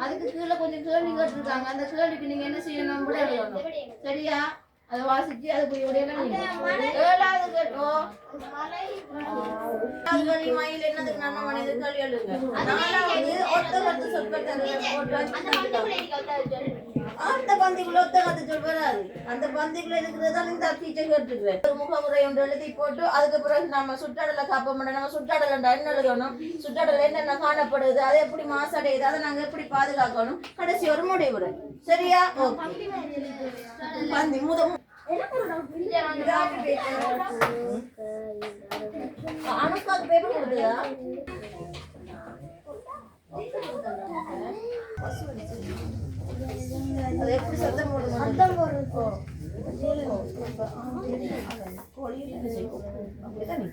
அதுக்கு கீழே கொஞ்சம் கேள்வி கேட்டிருக்காங்க. அந்த கேள்விக்கு நீங்க என்ன செய்யணும் கூட எழுதணும். சரியா? அதை வாசிச்சு அதுக்கு ஏழாவது கேட்டோ மயில் என்னதுக்கு நல்ல மனிதர் கேள்வி எழுதுங்க. நாலாவது ஒத்த கத்து சொற்கள் அந்த பந்திக்குள்ள ஒத்த கத்து சொல் வராது. அந்த பந்திக்குள்ள இருக்கிறதான் இந்த டீச்சர் கேட்டுருக்கிறேன். ஒரு முகமுறை ஒன்று எழுதி போட்டு அதுக்கு பிறகு நம்ம சுற்றாடல காப்போம். நம்ம சுற்றாடல் என்ன எழுதணும், சுற்றாடல் என்னென்ன காணப்படுது, அதை எப்படி மாசடையுது, அதை நாங்க எப்படி பாதுகாக்கணும், கடைசி ஒரு முடிவு. சரியா? பந்தி அனுக்காக்கு பேப்பர் கொடுக்குதா? அது எப்படி சத்தம் போடுமா? சத்தம் போடுறோம். அப்படிதான்